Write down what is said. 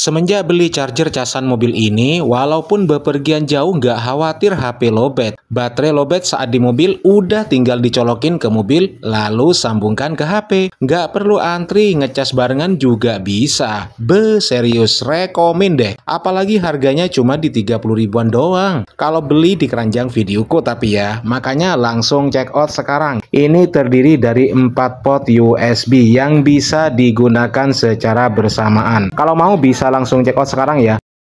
Semenjak beli charger casan mobil ini, walaupun bepergian jauh nggak khawatir HP lowbat. Baterai lowbat saat di mobil udah tinggal dicolokin ke mobil, lalu sambungkan ke HP. Nggak perlu antri, ngecas barengan juga bisa. Serius, rekomen deh. Apalagi harganya cuma di 30 ribuan doang. Kalau beli di keranjang videoku tapi ya, makanya langsung check out sekarang. Ini terdiri dari 4 port USB yang bisa digunakan secara bersamaan. Kalau mau bisa langsung check out sekarang ya.